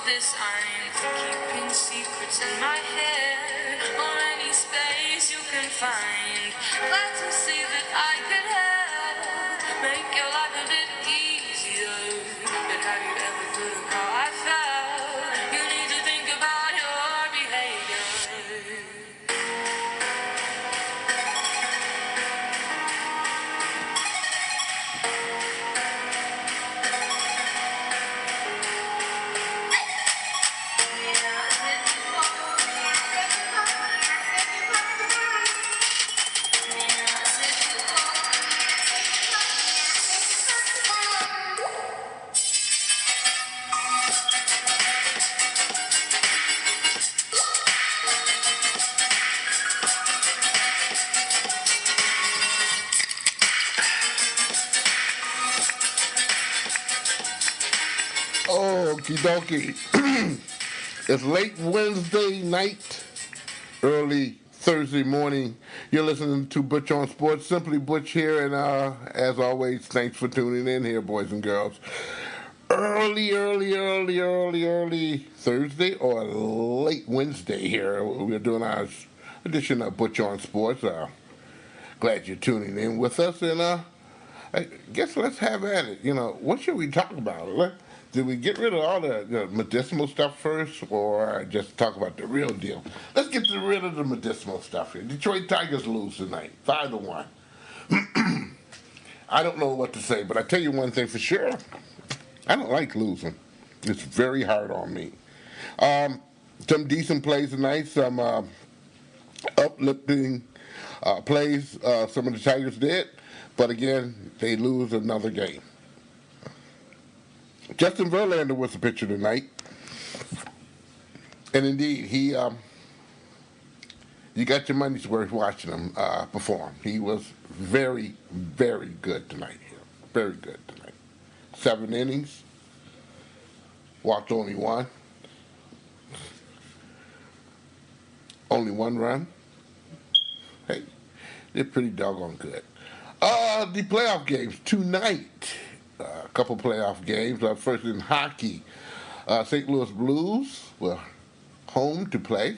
this I'm keeping secrets in my head, or any space you can find. Glad to see that I could help make your life a bit easier. But have you ever thought of how I felt? You need to think about your behavior. Okie dokie. It's late Wednesday night, early Thursday morning. You're listening to Butch On Sports. Simply Butch here, and as always, thanks for tuning in here, boys and girls. Early Thursday or late Wednesday here. We're doing our edition of Butch On Sports. Glad you're tuning in with us, and I guess let's have at it. What should we talk about? Did we get rid of all the medicinal stuff first, or just talk about the real deal? Let's get rid of the medicinal stuff here. Detroit Tigers lose tonight, 5-1. I don't know what to say, but I tell you one thing for sure. I don't like losing. It's very hard on me. Some decent plays tonight, some uplifting plays some of the Tigers did, but again, they lose another game. Justin Verlander was the pitcher tonight, and indeed, you got your money's worth watching him perform. He was very, very good tonight. Very good tonight. 7 innings, walked only one, only 1 run. Hey, they're pretty doggone good. The playoff games tonight. A couple playoff games. First in hockey, St. Louis Blues were home to play.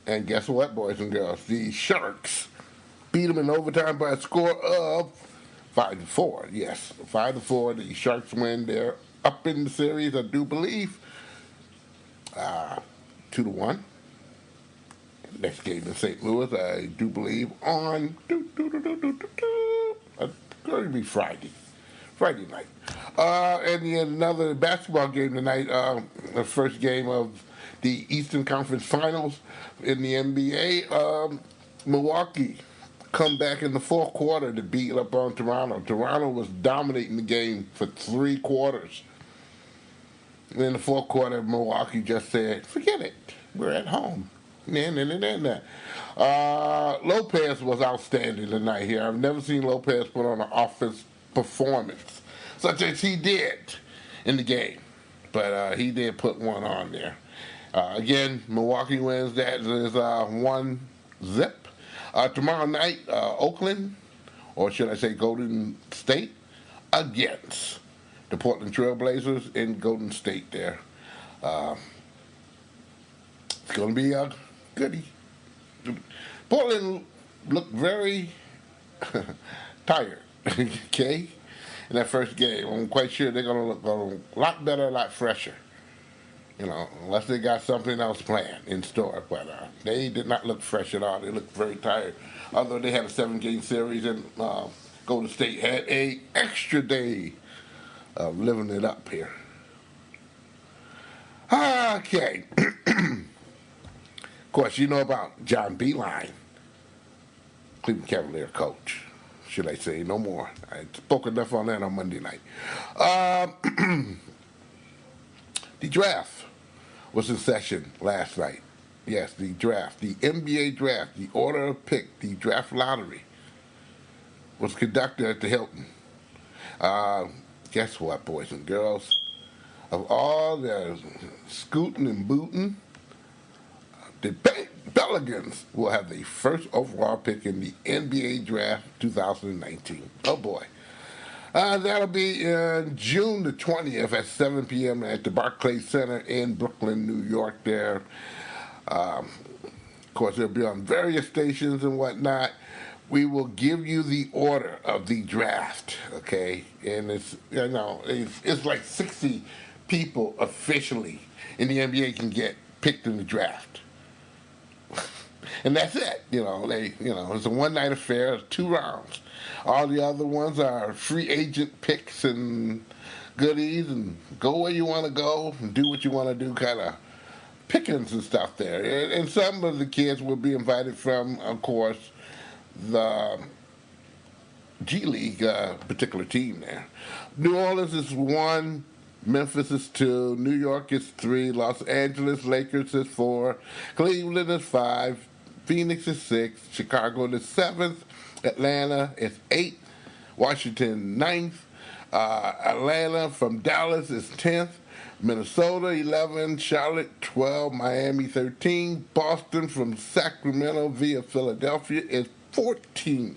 And guess what, boys and girls? The Sharks beat them in overtime by a score of 5-4. Yes, 5-4. The Sharks win. They're up in the series, I do believe, 2-1. Next game in St. Louis, I do believe, on going to be Friday night. And then another basketball game tonight, the first game of the Eastern Conference Finals in the NBA. Milwaukee come back in the fourth quarter to beat up on Toronto. Toronto was dominating the game for 3 quarters. And in the fourth quarter, Milwaukee just said, forget it, we're at home. Lopez was outstanding tonight here. I've never seen Lopez put on an offense performance such as he did in the game, but he did put one on there. Again, Milwaukee wins. That is 1-0. Tomorrow night, Oakland, or should I say Golden State, against the Portland Trailblazers in Golden State there. It's going to be a goodie. Portland looked very tired, okay, in that first game. I'm quite sure they're going to look a lot better, a lot fresher, unless they got something else planned in store. But they did not look fresh at all. They looked very tired. Although they had a 7-game series, and Golden State had a extra day of living it up here. Okay. Of course, you know about John Beeline, Cleveland Cavalier coach. Should I say no more? I spoke enough on that on Monday night. The draft was in session last night. Yes, the draft, the NBA draft, the order of pick, the draft lottery was conducted at the Hilton. Guess what, boys and girls? Of all the scooting and booting, the Pelicans will have the first overall pick in the NBA draft 2019. Oh, boy. That'll be June the 20th at 7 p.m. at the Barclays Center in Brooklyn, New York there. Of course, it'll be on various stations and whatnot. We will give you the order of the draft, okay? And it's like 60 people officially in the NBA can get picked in the draft. And that's it. It's a one-night affair, 2 rounds. All the other ones are free agent picks and goodies, and go where you want to go and do what you want to do, kind of pickings and stuff there. And some of the kids will be invited from, of course, the G League particular team there. New Orleans is 1, Memphis is 2, New York is 3, Los Angeles Lakers is 4, Cleveland is 5, Phoenix is 6, Chicago is 7th, Atlanta is 8, Washington 9th, Atlanta from Dallas is 10th, Minnesota 11, Charlotte 12, Miami 13, Boston from Sacramento via Philadelphia is 14.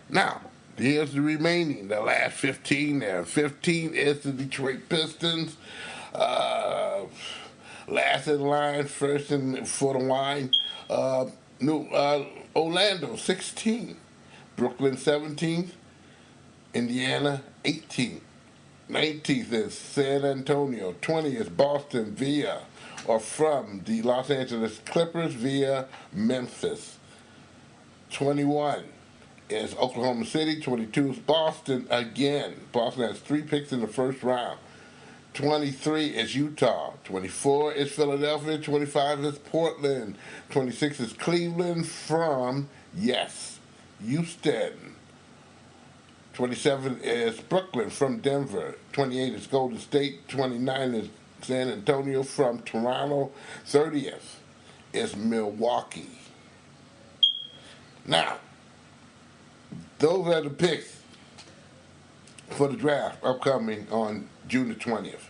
Now, here's the last 15 there. 15 is the Detroit Pistons. Last in line, first for the line. Orlando 16, Brooklyn 17th, Indiana 18th, 19th is San Antonio, 20 is Boston via or from the Los Angeles Clippers via Memphis, 21 is Oklahoma City, 22 is Boston again. Boston has 3 picks in the first round. 23 is Utah, 24 is Philadelphia, 25 is Portland, 26 is Cleveland from, yes, Houston. 27 is Brooklyn from Denver, 28 is Golden State, 29 is San Antonio from Toronto, 30th is Milwaukee. Now, those are the picks for the draft upcoming on June the 20th.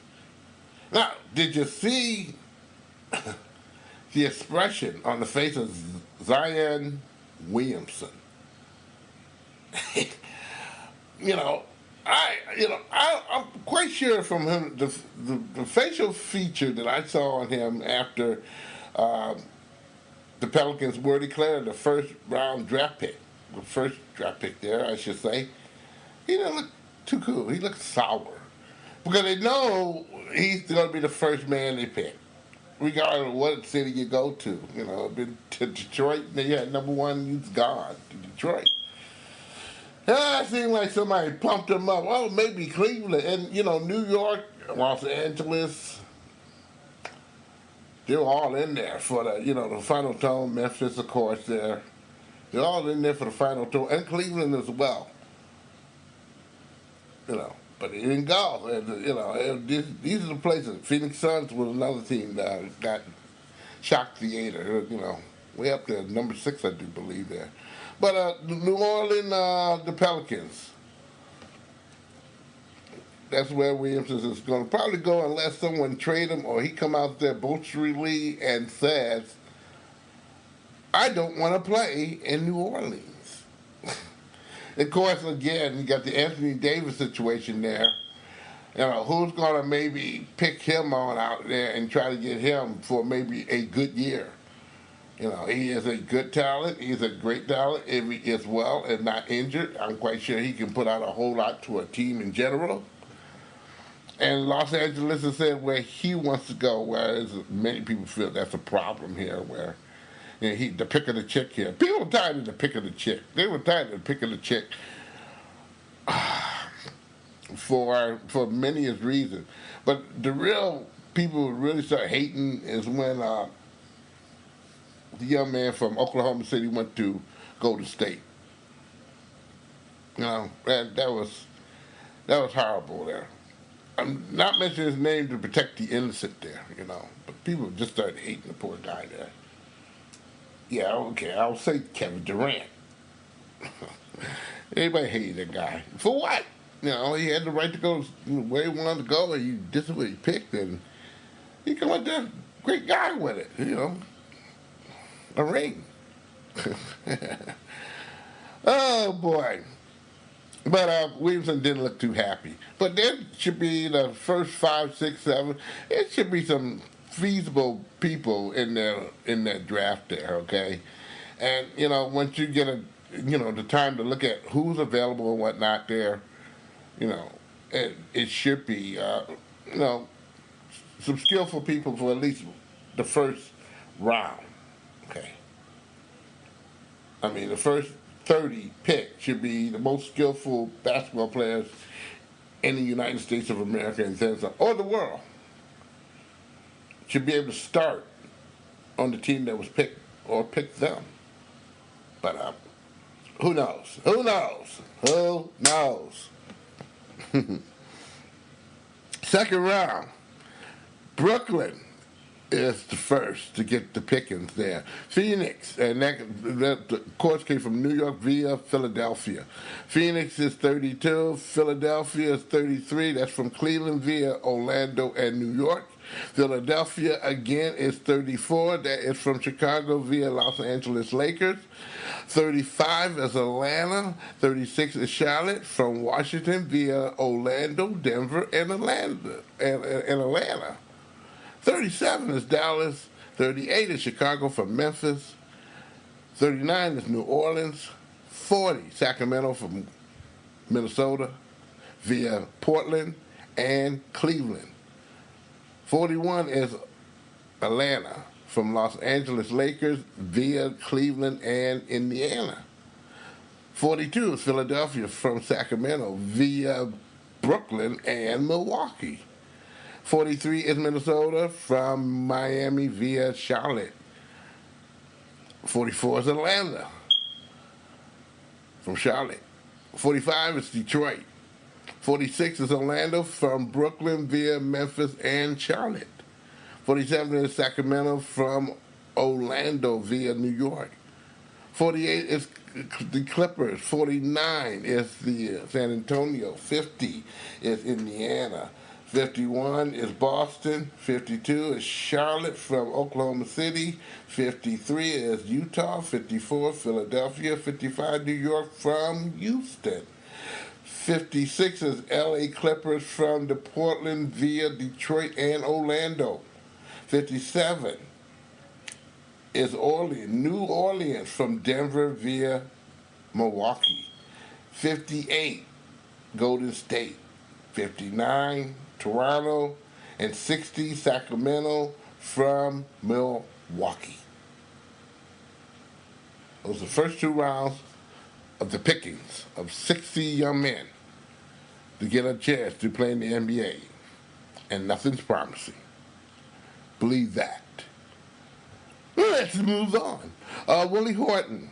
Now, did you see the expression on the face of Zion Williamson? I'm quite sure from him, the facial feature that I saw on him after the Pelicans were declared the first draft pick there, I should say, he didn't look too cool. He looked sour. Because they know he's going to be the first man they pick, regardless of what city you go to. Been to Detroit, and they had number 1, he's gone to Detroit. It seemed like somebody pumped him up. Well, maybe Cleveland. And, New York, Los Angeles, they're all in there for the final tone. Memphis, of course, they're all in there for the final tone. And Cleveland as well. But it didn't go. These are the places. Phoenix Suns was another team that got shock theater. Way up there, number 6, I do believe there. But New Orleans, the Pelicans. That's where Williamson is going to probably go unless someone trade him or he come out there boastfully and says, I don't want to play in New Orleans. Of course, again, you got the Anthony Davis situation there. Who's going to maybe pick him on out there and try to get him for maybe a good year? He is a good talent. He's a great talent if he is well and not injured. I'm quite sure he can put out a whole lot to a team in general. And Los Angeles has said where he wants to go, whereas many people feel that's a problem here, where the pick of the chick here. People are tired of the pick of the chick. They were tired of the pick of the chick for many reasons. But the real people who really start hating is when the young man from Oklahoma City went to Golden State. That was horrible there. I'm not mentioning his name to protect the innocent there, but people just started hating the poor guy there. Yeah, okay, I'll say Kevin Durant. Everybody hated that guy. For what? He had the right to go where he wanted to go, and this is what he picked, and he come out there, great guy with it, a ring. Oh, boy. But Williamson didn't look too happy. But there should be the first 5, 6, 7. It should be some feasible people in that draft there. Okay, and once you get the time to look at who's available and whatnot there, you know, it should be some skillful people for at least the first round. Okay, I mean the first 30 pick should be the most skillful basketball players in the United States of America and then some, or the world, should be able to start on the team that was picked or pick them. But who knows? Who knows? Who knows? Second round, Brooklyn is the first to get the pickings there. Phoenix, and that of course came from New York via Philadelphia. Phoenix is 32, Philadelphia is 33. That's from Cleveland via Orlando and New York. Philadelphia again is 34. That is from Chicago via Los Angeles Lakers. 35 is Atlanta. 36 is Charlotte from Washington via Orlando, Denver, and Atlanta. 37 is Dallas. 38 is Chicago from Memphis. 39 is New Orleans. 40, Sacramento from Minnesota via Portland and Cleveland. 41 is Atlanta from Los Angeles Lakers via Cleveland and Indiana. 42 is Philadelphia from Sacramento via Brooklyn and Milwaukee. 43 is Minnesota from Miami via Charlotte. 44 is Atlanta from Charlotte. 45 is Detroit. 46 is Orlando from Brooklyn via Memphis and Charlotte. 47 is Sacramento from Orlando via New York. 48 is the Clippers. 49 is the San Antonio. 50 is Indiana. 51 is Boston. 52 is Charlotte from Oklahoma City. 53 is Utah. 54 Philadelphia. 55 New York from Houston. 56 is LA Clippers from the Portland via Detroit and Orlando. 57 is New Orleans from Denver via Milwaukee. 58 Golden State. 59 Toronto, and 60 Sacramento from Milwaukee. Those are the first two rounds of the pickings of 60 young men to get a chance to play in the NBA. And nothing's promising. Believe that. Let's move on. Willie Horton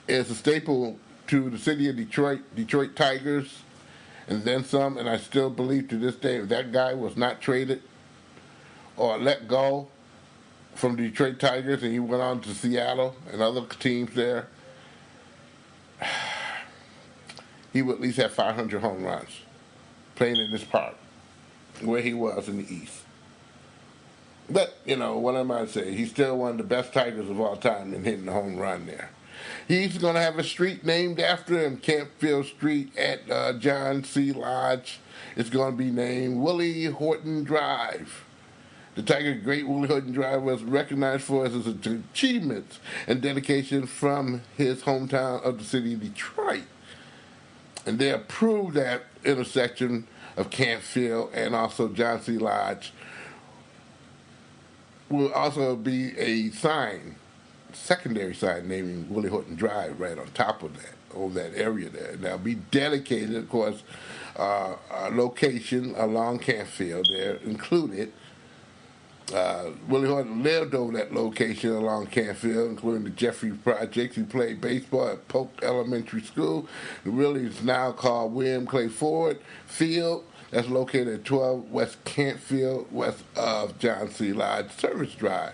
is a staple to the city of Detroit Tigers, and then some, and I still believe to this day if that guy was not traded or let go from the Detroit Tigers and he went on to Seattle and other teams there, he would at least have 500 home runs playing in this park where he was in the East. But, what am I to say? He's still one of the best Tigers of all time in hitting the home run there. He's going to have a street named after him, Campfield Street at John C. Lodge. It's going to be named Willie Horton Drive. The Tiger great Willie Horton Drive was recognized for his achievements and dedication from his hometown of the city of Detroit. And they approved that intersection of Campfield and also John C. Lodge will also be a secondary sign naming Willie Horton Drive right on top of that area there. And that'll be dedicated, of course, a location along Campfield there included. Willie Horton lived over that location along Campfield, including the Jeffrey Projects. He played baseball at Polk Elementary School. It really is now called William Clay Ford Field. That's located at 12 West Campfield, west of John C. Lodge Service Drive.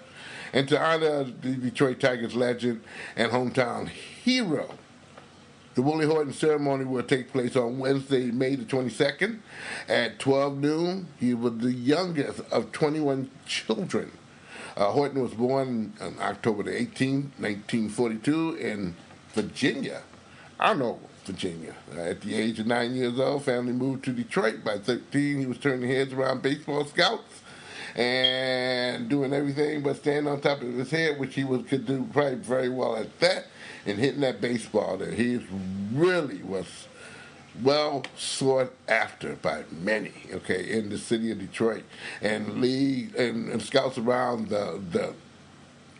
And to honor the Detroit Tigers legend and hometown hero, the Willie Horton ceremony will take place on Wednesday, May the 22nd at 12 noon. He was the youngest of 21 children. Horton was born on October the 18th, 1942 in Virginia. I don't know Virginia. At the age of 9 years old, family moved to Detroit. By 13, he was turning heads around baseball scouts and doing everything but standing on top of his head, which could do probably very well at that, and hitting that baseball there. He really was well sought after by many, okay, in the city of Detroit and league and scouts around the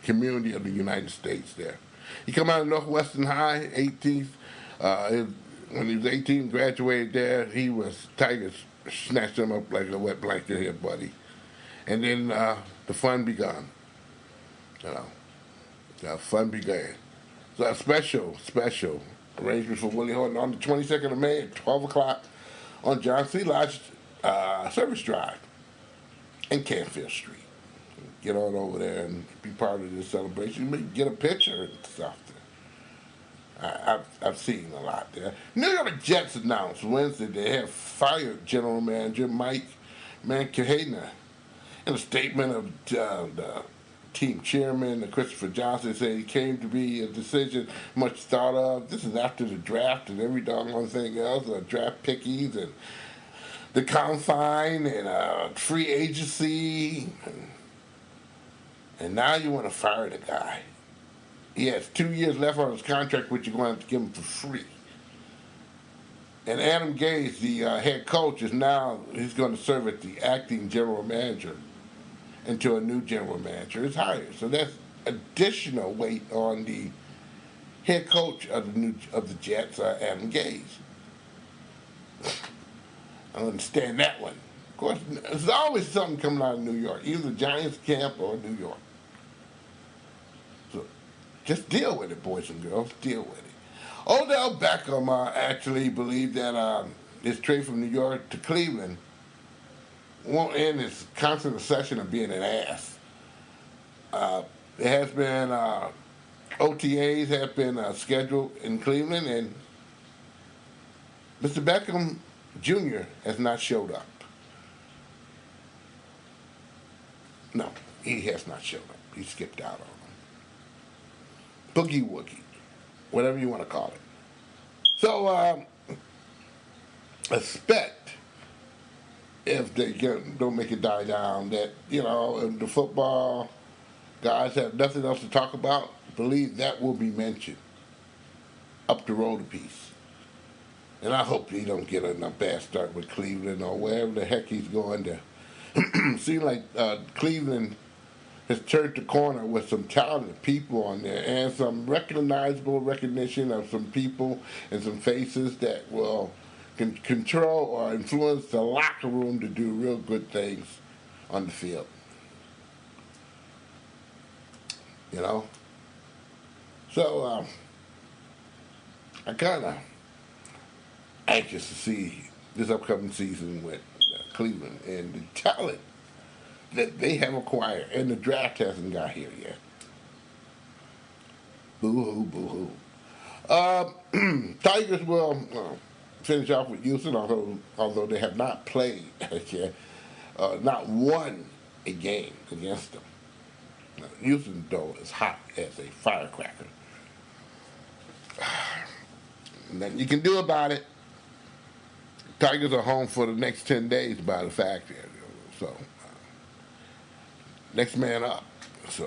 community of the United States there. He come out of Northwestern High, 18th. When he was 18, graduated there. Tigers snatched him up like a wet blanket here, buddy. And then the fun began. The fun began. So a special arrangement for Willie Horton on the 22nd of May at 12 o'clock on John C. Lodge Service Drive in Canfield Street. Get on over there and be part of this celebration. Maybe get a picture and stuff there. I've seen a lot there. New York Jets announced Wednesday they have fired general manager Mike Mancini. In a statement of the team chairman, Christopher Johnson, said it came to be a decision much thought of. This is after the draft and every doggone thing else, draft pickies and the combine and free agency. And now you want to fire the guy. He has 2 years left on his contract, which you're going to have to give him for free. And Adam Gase, the head coach, he's going to serve as the acting general manager until a new general manager is hired. So that's additional weight on the head coach of the Jets, Adam Gase. I understand that one. Of course, there's always something coming out of New York, either Giants camp or New York. So just deal with it, boys and girls. Deal with it. Odell Beckham actually believed that his trade from New York to Cleveland won't end his constant obsession of being an ass. There has been OTAs have been scheduled in Cleveland, and Mr. Beckham Jr. has not showed up. No, he has not showed up. He skipped out on him. Boogie Woogie, whatever you want to call it. So, expect, if they don't make it die down, that, if the football guys have nothing else to talk about, believe that will be mentioned up the road a piece. And I hope he don't get a bad start with Cleveland or wherever the heck he's going to. Seems like Cleveland has turned the corner with some talented people on there and some recognizable recognition of some people and some faces that will can control or influence the locker room to do real good things on the field. So I kind of anxious to see this upcoming season with Cleveland and the talent that they have acquired, and the draft hasn't got here yet. Boo-hoo, boo-hoo. Tigers will finish off with Houston, although they have not played yet, not won a game against them. Houston, though, is hot as a firecracker. Nothing you can do about it. Tigers are home for the next 10 days, by the fact. So, next man up. So,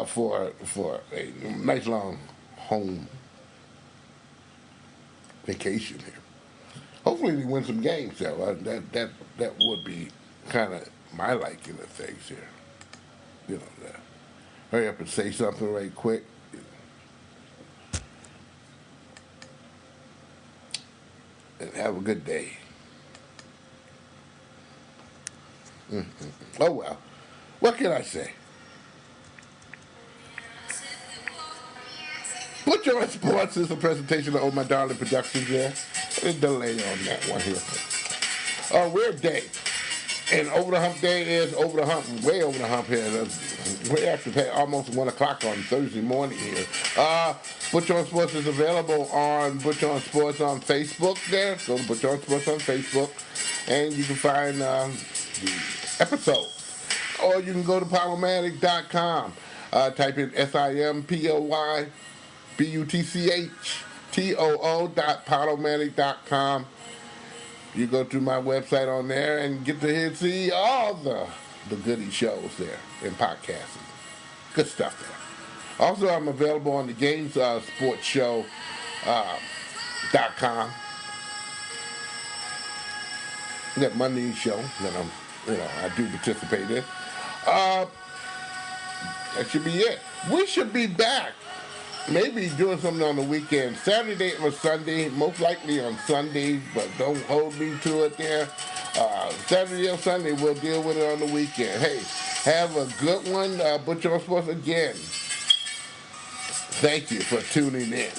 for a nice long home vacation here. Hopefully, they win some games. Though. That would be kind of my liking of things here. Hurry up and say something right quick. And have a good day. Oh, well. What can I say? Butch On Sports is a presentation of Oh My Darling Productions there. There's a delay on that one here. Weird day. And Over the Hump Day is over the hump, way over the hump here. Way after almost 1 o'clock on Thursday morning here. Butch On Sports is available on Butch On Sports on Facebook there. Go to Butch On Sports on Facebook, and you can find the episode. Or you can go to Powermatic.com. Type in SIMPOYBUTCH too.podomatic.com. You go to my website on there and get to see all the goodie shows there and podcasting. Good stuff there. Also, I'm available on the Games Sports Show .com. That Monday show that I do participate in. That should be it. We should be back. Maybe doing something on the weekend. Saturday or Sunday, most likely on Sunday, but don't hold me to it there. Saturday or Sunday, we'll deal with it on the weekend. Hey, have a good one. Butch On Sports again. Thank you for tuning in.